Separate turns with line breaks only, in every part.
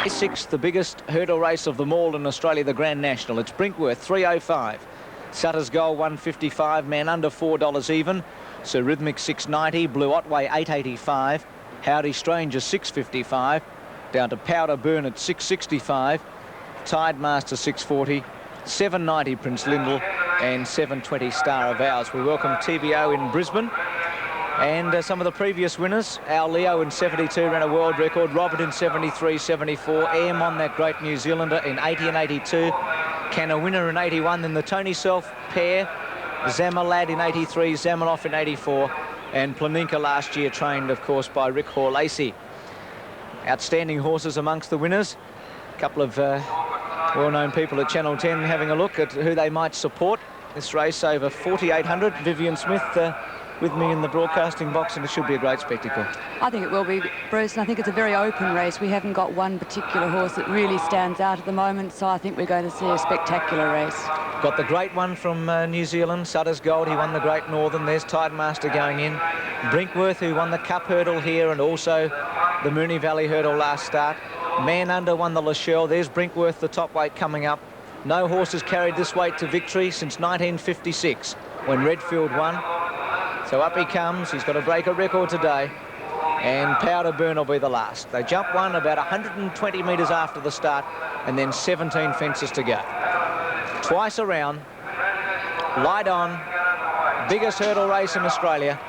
Sixth, the biggest hurdle race of them all in Australia, the Grand National. It's Brinkworth, 3.05. Sutter's Goal, 1.55. Man under $4 even. Sir Rhythmic, 6.90. Blue Otway, 8.85. Howdy Stranger, 6.55. Down to Powder Burn at 6.65. Tide Master, 6.40. 7.90 Prince Lyndall and 7.20 Star of Ours. We welcome TBO in Brisbane. And some of the previous winners, our Leo in 72 ran a world record, Robert in 73, 74, Airmon, that great New Zealander, in 80 and 82, Canna Winner in 81, then the Tony Self pair, Zamalad in 83, Zamanoff in 84, and Planinka last year trained, of course, by Rick Hore-Lacey. Outstanding horses amongst the winners. A couple of well-known people at Channel 10 having a look at who they might support. This race over 4,800. Vivian Smith with me in the broadcasting box, and it should be a great spectacle.
I think it will be, Bruce, and I think it's a very open race. We haven't got one particular horse that really stands out at the moment, so I think we're going to see a spectacular race.
Got the great one from New Zealand, Sutter's Gold. He won the Great Northern. There's Tidemaster going in. Brinkworth, who won the Cup Hurdle here and also the Moonee Valley Hurdle last start. Man Under won the Lachelle. There's Brinkworth, the top weight, coming up. No horse has carried this weight to victory since 1956 when Redfield won. So up he comes. He's got to break a record today. And Powder Burn will be the last. They jump one about 120 metres after the start and then 17 fences to go. Twice around. Light on. Biggest hurdle race in Australia.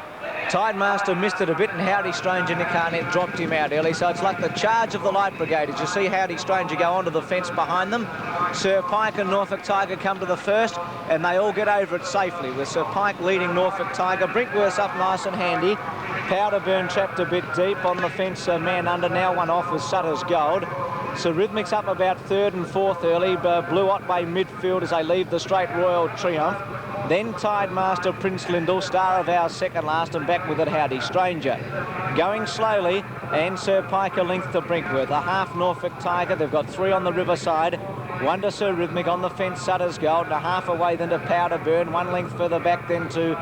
Tidemaster missed it a bit, and Howdy Stranger, Nick Arnett dropped him out early. So it's like the charge of the Light Brigade. As you see Howdy Stranger go onto the fence behind them, Sir Pike and Norfolk Tiger come to the first, and they all get over it safely, with Sir Pike leading Norfolk Tiger. Brinkworth's up nice and handy. Powder Burn trapped a bit deep on the fence. Man Under now one off with Sutter's Gold. So Rhythmic's up about third and fourth early. Blue Otway midfield as they leave the straight, Royal Triumph. Then Tidemaster, Prince Lyndall, Star of Ours second last, and back with it Howdy Stranger. Going slowly, and Sir Pike a length to Brinkworth. A half Norfolk Tiger. They've got three on the riverside. One to Sir Rhythmic on the fence, Sutter's Gold, and a half away then to Powder Burn. 1 length further back then to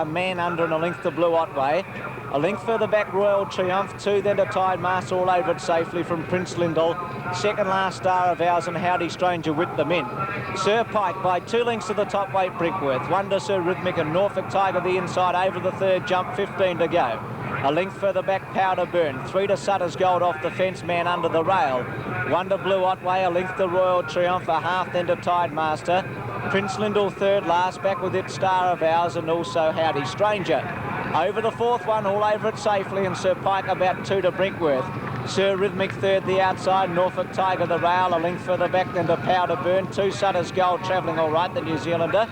Man Under, and a length to Blue Otway. A length further back, Royal Triumph. 2 then to Tidemaster, all over it safely from Prince Lyndall. Second last, Star of Ours, and Howdy Stranger with them in. Sir Pike by 2 lengths to the top weight, Brinkworth. 1 to Sir Rhythmic, and Norfolk Tiger the inside over the third jump, 15 to go. A length further back, Powder Burn. 3 to Sutter's Gold off the fence, Man Under the rail. 1 to Blue Otway, a length to Royal Triumph, a half then to Tidemaster. Prince Lyndall third last, back with it Star of Ours, and also Howdy Stranger. Over the fourth one, all over it safely, and Sir Pike about 2 to Brinkworth. Sir Rhythmic third the outside, Norfolk Tiger the rail, a length further back then to Powder Burn. 2 Sutter's Gold travelling all right, the New Zealander.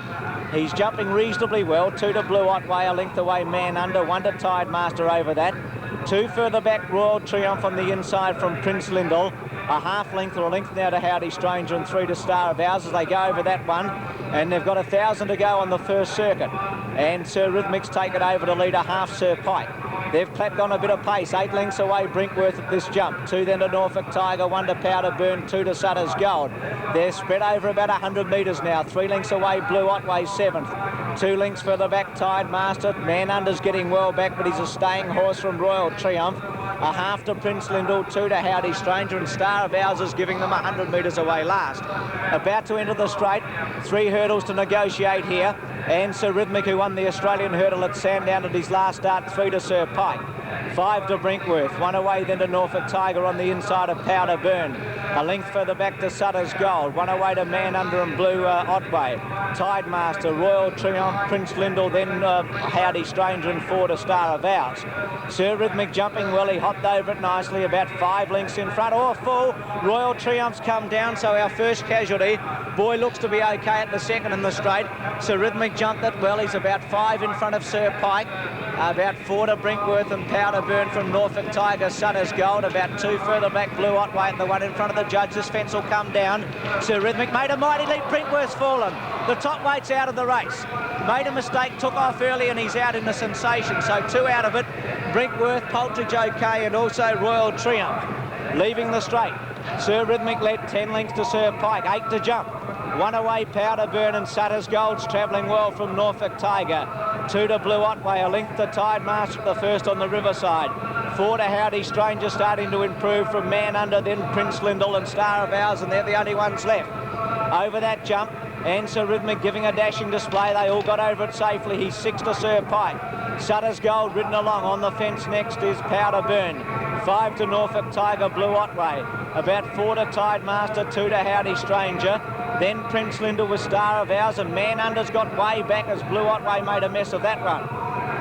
He's jumping reasonably well. 2 to Blue Otway, a length away, Man Under. 1 to Tidemaster over that. 2 further back, Royal Triumph on the inside from Prince Lyndall. A half length or a length now to Howdy Stranger, and 3 to Star of Ours as they go over that one. And they've got 1,000 to go on the first circuit. And Sir Rhythmic's taken over to lead a half, Sir Pike. They've clapped on a bit of pace. 8 lengths away, Brinkworth at this jump. 2 then to Norfolk Tiger, 1 to Powder Burn, 2 to Sutter's Gold. They're spread over about 100 metres now. 3 lengths away, Blue Otway 7th. 2 lengths further back, Tidemaster. Man Under's getting well back, but he's a staying horse from Royal Triumph. A half to Prince Lyndall, 2 to Howdy Stranger, and Star of Ours is giving them 100 metres away last. About to enter the straight. 3 hurdles to negotiate here. And Sir Rhythmic, who won the Australian hurdle at Sandown at his last start, 3 to Sir Pike. 5 to Brinkworth. 1 away then to Norfolk Tiger on the inside of Powder Burn. A length further back to Sutter's Gold. 1 away to Man Under and Blue Otway. Tidemaster, Royal Triumph, Prince Lyndall, then Howdy Stranger, and 4 to Star of Ours. Sir Rhythmic jumping well. He hopped over it nicely, about 5 lengths in front. Oh, full. Royal Triumph's come down, so our first casualty. Boy looks to be okay at the second in the straight. Sir Rhythmic jumped it well. He's about 5 in front of Sir Pike. About 4 to Brinkworth and Powder Burn from Norfolk Tiger, Sutter's Gold. About 2 further back, Blue Otway, and the one in front of the judge. This fence will come down. Sir Rhythmic made a mighty leap. Brinkworth's fallen. The top weight's out of the race. Made a mistake, took off early, and he's out in the Sensation. So 2 out of it. Brinkworth, Poultridge okay, and also Royal Triumph. Leaving the straight. Sir Rhythmic led 10 lengths to Sir Pike. 8 to jump. 1 away, Powder Burn, and Sutter's Gold's travelling well from Norfolk Tiger. 2 to Blue Otway, a length to Tidemaster at the first on the riverside. 4 to Howdy Stranger starting to improve from Man Under, then Prince Lindell and Star of Ours, and they're the only ones left. Over that jump, Answer Rhythmic giving a dashing display. They all got over it safely. He's 6 to Sir Pike. Sutter's Gold ridden along. On the fence next is Powder Burn. 5 to Norfolk Tiger, Blue Otway. About 4 to Tide Master, 2 to Howdy Stranger. Then Prince Lindell with Star of Ours, and Man Under's got way back as Blue Otway made a mess of that run.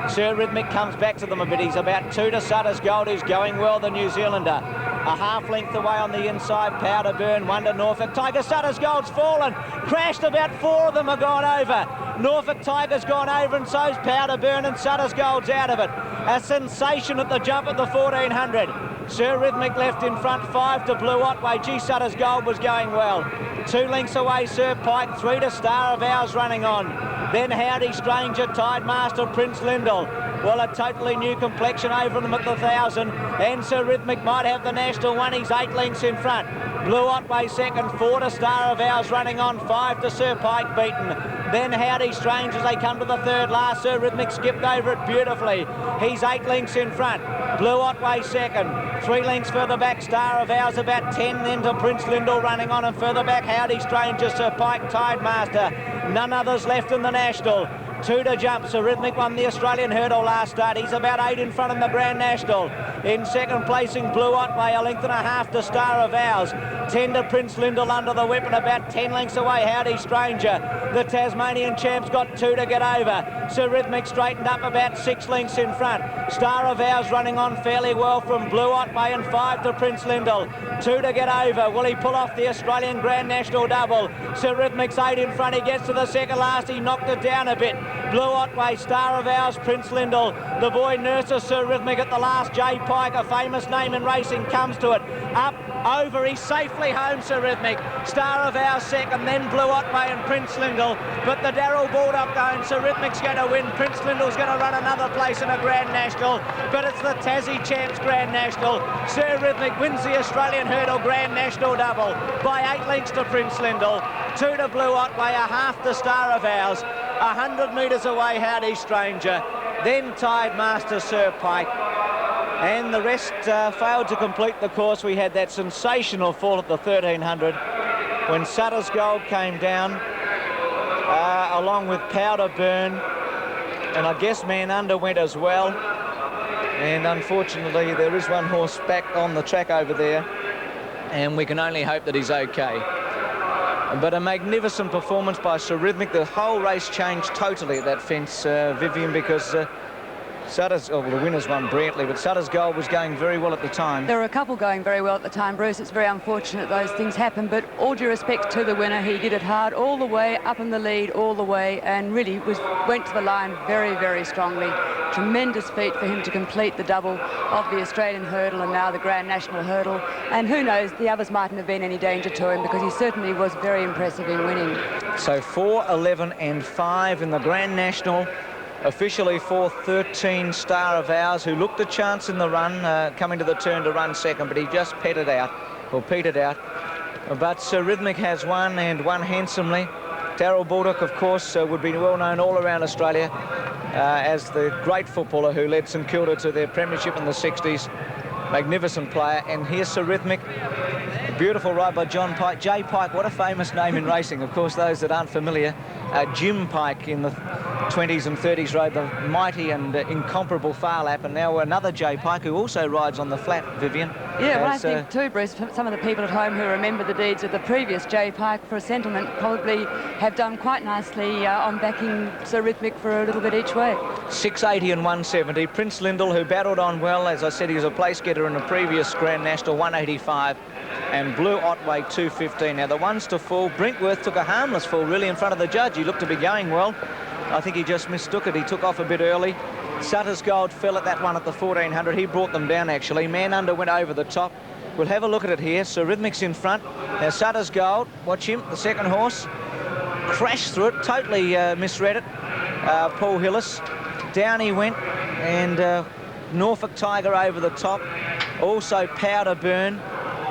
Sir Rhythmic comes back to them a bit. He's about 2 to Sutter's Gold, who's going well, the New Zealander. A half length away on the inside, Powder Burn, 1 to Norfolk Tiger. Sutter's Gold's fallen, crashed, about 4 of them have gone over. Norfolk Tiger's gone over, and so's Powder Burn, and Sutter's Gold's out of it. A sensation at the jump at the 1400. Sir Rhythmic left in front, 5 to Blue Otway. Gee, Sutter's Gold was going well. 2 lengths away, Sir Pike, 3 to Star of Ours running on. Then Howdy Stranger, Tide Master, Prince Lindell. Well, a totally new complexion over them at the 1,000. And Sir Rhythmic might have the national one. He's 8 lengths in front. Blue Otway second, 4 to Star of Ours running on, 5 to Sir Pike beaten. Then Howdy Strange as they come to the third last. Sir Rhythmic skipped over it beautifully. He's 8 lengths in front. Blue Otway second. 3 lengths further back, Star of Ours about 10 then to Prince Lindell running on, and further back Howdy Stranger, Sir Pike, Tide Master. None others left in the national. 2 to jump. Sir Rhythmic won the Australian hurdle last start. He's about 8 in front in the Grand National. In second placing, Blue Otway, a length and a half to Star of Ours. 10 to Prince Lindell under the whip, and about 10 lengths away, Howdy Stranger. The Tasmanian champ's got 2 to get over. Sir Rhythmic straightened up about 6 lengths in front. Star of Ours running on fairly well from Blue Otway, and 5 to Prince Lindell. 2 to get over. Will he pull off the Australian Grand National double? Sir Rhythmic's 8 in front. He gets to the second last. He knocked it down a bit. Blue Otway, Star of Ours, Prince Lindell. The boy nurses Sir Rhythmic at the last. J. Pike, a famous name in racing, comes to it. Up, over, he's safely home, Sir Rhythmic. Star of Ours second, then Blue Otway and Prince Lindell. But the Darryl Baldock going, Sir Rhythmic's going to win. Prince Lindell's going to run another place in a Grand National. But it's the Tassie Champs Grand National. Sir Rhythmic wins the Australian Hurdle Grand National double by 8 lengths to Prince Lindell. 2 to Blue Otway, a half to Star of Ours. 100 metres away, Howdy Stranger. Then Tide Master, Sir Pike. And the rest failed to complete the course. We had that sensational fall at the 1300 when Sutter's Gold came down, along with Powder Burn. And I guess Man Under went as well. And unfortunately, there is one horse back on the track over there. And we can only hope that he's okay. But a magnificent performance by Sir Rhythmic. The whole race changed totally at that fence, Vivian, because Sutter's, well, the winners won brilliantly, but Sutter's Gold was going very well at the time.
There were a couple going very well at the time, Bruce. It's very unfortunate those things happen, but all due respect to the winner, he did it hard all the way, up in the lead all the way, and really went to the line very, very strongly. Tremendous feat for him to complete the double of the Australian hurdle and now the Grand National hurdle. And who knows, the others mightn't have been any danger to him, because he certainly was very impressive in winning.
So 4, 11 and 5 in the Grand National. Officially 4-13 Star of Ours, who looked a chance in the run, coming to the turn to run second, but he just petered out. But Sir Rhythmic has won, and won handsomely. Darryl Baldock, of course, would be well known all around Australia as the great footballer who led St Kilda to their premiership in the 60s. Magnificent player. And here's Sir Rhythmic. Beautiful ride by John Pike. J. Pike, what a famous name in racing. Of course, those that aren't familiar, Jim Pike in the 20s and 30s rode the mighty and incomparable Far Lap, and now another J. Pike who also rides on the flat, Vivian.
Yeah, well, I think too, Bruce, some of the people at home who remember the deeds of the previous J. Pike for a sentiment probably have done quite nicely on backing Sir Rhythmic for a little bit each way.
680 and 170. Prince Lindell, who battled on well, as I said, he was a place getter in the previous Grand National, 185. And Blue Otway, 215. Now, the ones to fall, Brinkworth took a harmless fall, really, in front of the judge. He looked to be going well. I think he just mistook it. He took off a bit early. Sutter's Gold fell at that one at the 1400. He brought them down, actually. Man Under went over the top. We'll have a look at it here. Sir Rhythmic's in front. Now, Sutter's Gold, watch him, the second horse. Crashed through it, totally misread it. Paul Hillis. Down he went, and Norfolk Tiger over the top. Also Powder Burn.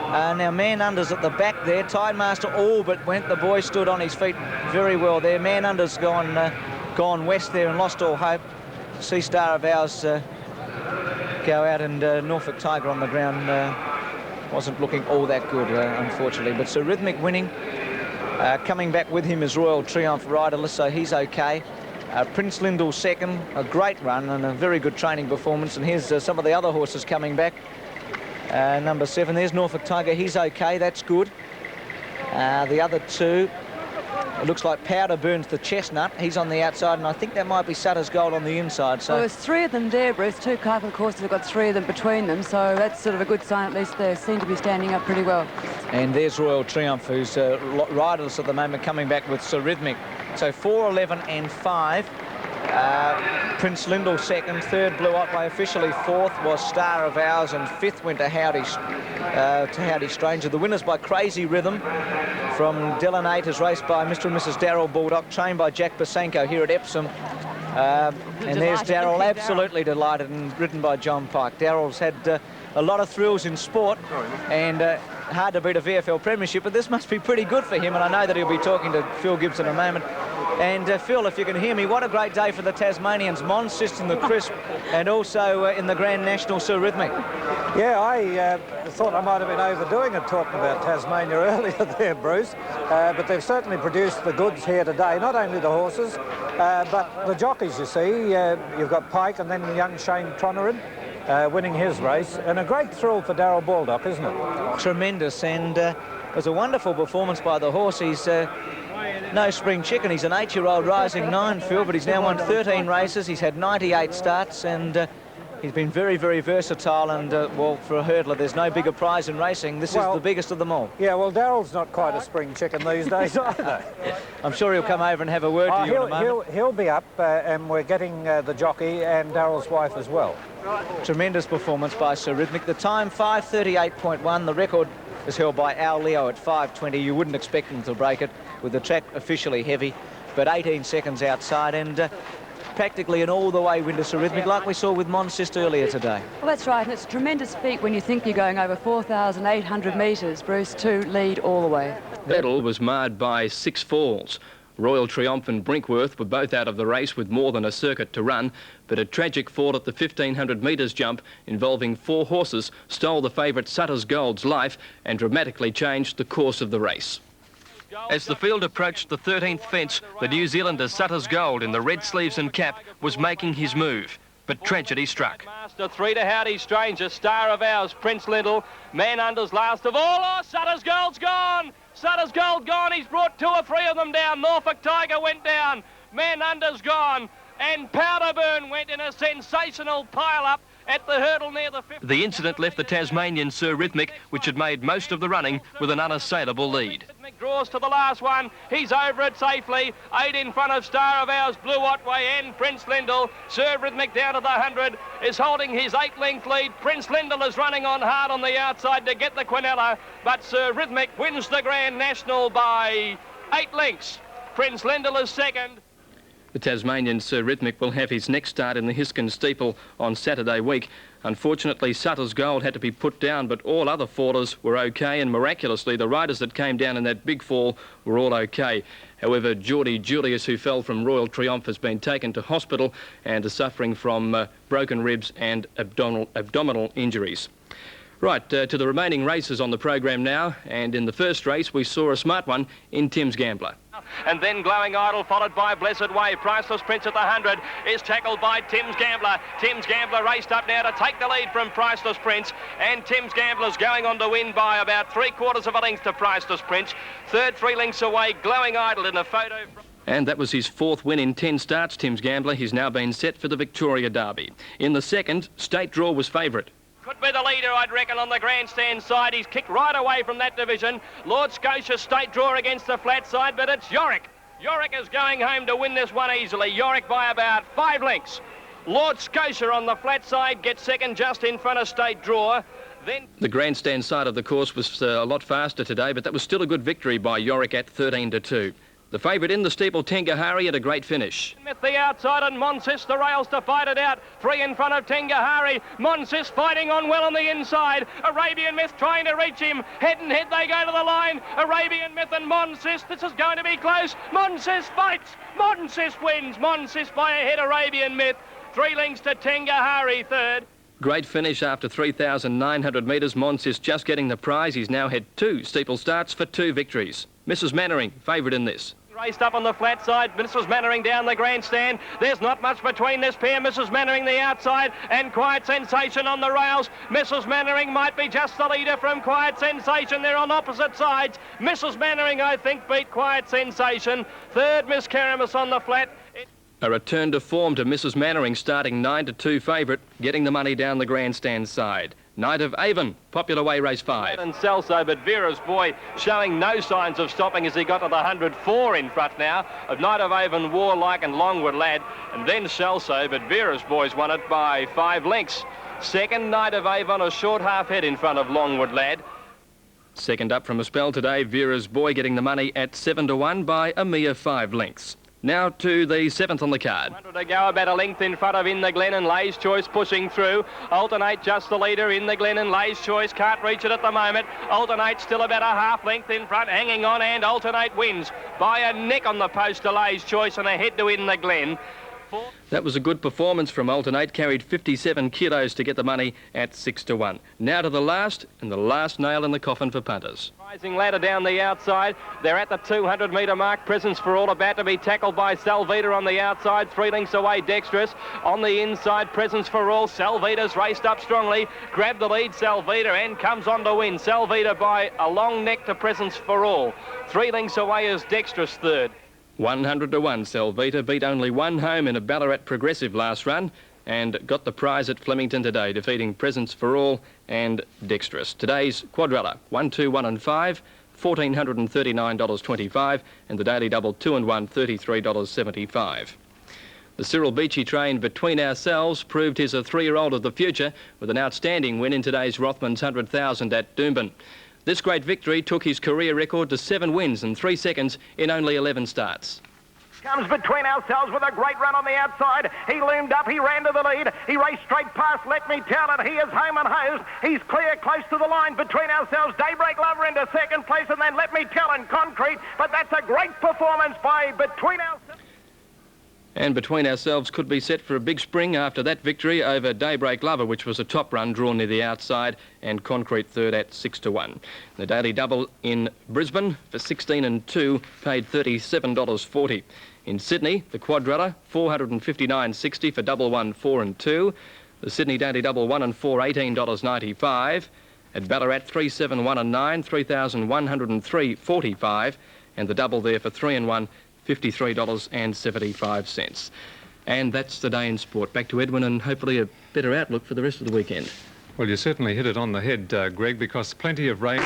Now Man Under's at the back there. Tide Master all but went. The boy stood on his feet very well there. Man Under's gone west there and lost all hope. See Star of Ours go out, and Norfolk Tiger on the ground wasn't looking all that good, unfortunately. But Sir Rhythmic winning. Coming back with him is Royal Triumph Riderless, so he's okay. Prince Lyndall second, a great run and a very good training performance. And here's some of the other horses coming back. Number 7, there's Norfolk Tiger, he's okay, that's good. The other two, it looks like Powder Burns the Chestnut, he's on the outside, and I think that might be Sutter's Gold on the inside. So
well, there's 3 of them there, Bruce. 2 Carpet courses have got 3 of them between them, so that's sort of a good sign. At least they seem to be standing up pretty well.
And there's Royal Triumph, who's riderless at the moment, coming back with Sir Rhythmic. So 4, 11 and 5. Prince Lyndall second, third Blue Otway, officially fourth was Star of Ours, and fifth went to Howdy Stranger. The winners by Crazy Rhythm from Delanate is raced by Mr. and Mrs. Darryl Baldock, trained by Jack Basenko here at Epsom. And there's Darryl, absolutely delighted, and ridden by John Pike. Darryl's had a lot of thrills in sport, and hard to beat a VFL Premiership, but this must be pretty good for him, and I know that he'll be talking to Phil Gibbs in a moment. And Phil, if you can hear me, what a great day for the Tasmanians. Monsist in the Crisp, and also in the Grand National Sir Rhythmic.
Yeah, I thought I might have been overdoing it talking about Tasmania earlier there, Bruce. But they've certainly produced the goods here today, not only the horses, but the jockeys, you see. You've got Pike and then young Shane Tronerin winning his race. And a great thrill for Darryl Baldock, isn't it?
Tremendous, and it was a wonderful performance by the horse. He's no spring chicken. He's an 8-year-old rising 9, Phil, but he's now won 13 races. He's had 98 starts, and he's been very, very versatile. And, well, for a hurdler, there's no bigger prize in racing. This is the biggest of them all. Yeah,
well, Darryl's not quite a spring chicken these days either.
I'm sure he'll come over and have a word to you in a moment.
He'll be up, and we're getting the jockey and Darryl's wife as well.
Tremendous performance by Sir Rhythmic. The time, 5:38.1. The record is held by Al Leo at 5:20. You wouldn't expect him to break it with the track officially heavy, but 18 seconds outside, and practically an all-the-way win to Sir Rhythmic, like we saw with Monsist earlier today.
Well, that's right, and it's a tremendous feat when you think you're going over 4,800 metres, Bruce, to lead all the way.
The battle was marred by 6 falls. Royal Triumph and Brinkworth were both out of the race with more than a circuit to run, but a tragic fall at the 1,500 metres jump involving 4 horses stole the favourite Sutter's Gold's life and dramatically changed the course of the race. As the field approached the 13th fence, the New Zealander Sutter's Gold in the red sleeves and cap was making his move, but tragedy struck.
Master 3 to Howdy Stranger, Star of Ours, Prince Lyndall, Man Under's last of all. Oh, Sutter's Gold's gone! Sutter's Gold gone. He's brought 2 or 3 of them down. Norfolk Tiger went down. Man Under's gone. And Powderburn went in a sensational pile-up at the hurdle near the 50.
The incident left the Tasmanian Sir Rhythmic, which had made most of the running, with an unassailable lead.
Rhythmic draws to the last one. He's over it safely. 8 in front of Star of Ours, Blue Otway and Prince Lyndall. Sir Rhythmic down to the 100 is holding his 8-length lead. Prince Lyndall is running on hard on the outside to get the Quinella, but Sir Rhythmic wins the Grand National by 8 lengths. Prince Lyndall is second.
The Tasmanian Sir Rhythmic will have his next start in the Hiskin Steeple on Saturday week. Unfortunately, Sutter's Gold had to be put down, but all other fallers were okay, and miraculously, the riders that came down in that big fall were all okay. However, Geordie Julius, who fell from Royal Triumph, has been taken to hospital and is suffering from broken ribs and abdominal injuries. Right, to the remaining races on the program now, and in the first race we saw a smart one in Tim's Gambler.
And then Glowing Idol, followed by Blessed Way. Priceless Prince at the 100 is tackled by Tim's Gambler. Tim's Gambler raced up now to take the lead from Priceless Prince, and Tim's Gambler's going on to win by about 3/4 of a length to Priceless Prince. Third, 3 lengths away, Glowing Idol in a photo.
And that was his 4th win in 10 starts, Tim's Gambler. He's now been set for the Victoria Derby. In the second, State Draw was favourite.
Could be the leader, I'd reckon, on the grandstand side. He's kicked right away from that division. Lord Scotia State Draw against the flat side, but it's Yorick. Yorick is going home to win this one easily. Yorick by about 5 lengths. Lord Scotia on the flat side gets second just in front of State Draw. Then
the grandstand side of the course was a lot faster today, but that was still a good victory by Yorick at 13-2. The favourite in the steeple, Tengahari, had a great finish.
With the outside and Monsist, the rails to fight it out. 3 in front of Tengahari. Monsist fighting on well on the inside. Arabian Myth trying to reach him. Head and head they go to the line. Arabian Myth and Monsist. This is going to be close. Monsist fights. Monsist wins. Monsist by a head, Arabian Myth. 3 lengths to Tengahari third.
Great finish after 3,900 metres. Monsis just getting the prize. He's now had 2 steeple starts for 2 victories. Mrs. Mannering, favourite in this.
Raced up on the flat side, Mrs. Mannering down the grandstand. There's not much between this pair. Mrs. Mannering the outside and Quiet Sensation on the rails. Mrs. Mannering might be just the leader from Quiet Sensation. They're on opposite sides. Mrs. Mannering, I think, beat Quiet Sensation. Third, Miss Karamas on the flat.
A return to form to Mrs. Mannering, starting 9-2 favourite, getting the money down the grandstand side. Knight of Avon, popular way race 5.
And Celso, but Vera's boy showing no signs of stopping as he got to the 104 in front now of Knight of Avon, Warlike and Longwood Lad, and then Celso, but Vera's boys won it by 5 lengths. Second, Knight of Avon, a short half head in front of Longwood Lad.
Second up from a spell today, Vera's boy getting the money at 7-1 by a mere 5 lengths. Now to the 7th on the card.
100 to go, about a length in front of In the Glen, and Lay's Choice pushing through. Alternate just the leader, In the Glen, and Lay's Choice can't reach it at the moment. Alternate still about a half length in front, hanging on, and Alternate wins by a neck on the post to Lay's Choice and a head to In the Glen.
That was a good performance from Alternate, carried 57 kilos to get the money at 6-1. Now to the last, and the last nail in the coffin for punters.
Rising ladder down the outside. They're at the 200 metre mark. Presence for All, about to be tackled by Selvita on the outside. 3 lengths away, Dexterous. On the inside, Presence for All. Selvita's raced up strongly. Grabbed the lead, Selvita, and comes on to win. Selvita by a long neck to Presence for All. 3 lengths away is Dexterous third.
100-1, Selvita beat only 1 home in a Ballarat progressive last run and got the prize at Flemington today, defeating Presence for All and Dexterous. Today's quadrella, 1, 2, 1 and 5, $1,439.25, and the daily double 2 and 1, $33.75. The Cyril Beachy train Between Ourselves proved he's a 3-year-old of the future with an outstanding win in today's Rothmans 100,000 at Doomben. This great victory took his career record to 7 wins and 3 seconds in only 11 starts.
Comes Between Ourselves with a great run on the outside. He loomed up, he ran to the lead. He raced straight past, Let Me Tell It. He is home and hosed. He's clear, close to the line. Between Ourselves, Daybreak Lover into second place, and then Let Me Tell and Concrete. But that's a great performance by Between Ourselves.
And Between Ourselves could be set for a big spring after that victory over Daybreak Lover, which was a top run drawn near the outside, and Concrete third at 6-1. The daily double in Brisbane for 16 and 2 paid $37.40. In Sydney, the quadrella, $459.60 for double 1, 4 and 2. The Sydney daily double 1 and 4, $18.95. At Ballarat, 3, 7, 1 and 9, $3,103.45. And the double there for 3 and 1, $53.75. And that's the day in sport. Back to Edwin and hopefully a better outlook for the rest of the weekend.
Well, you certainly hit it on the head, Greg, because plenty of rain.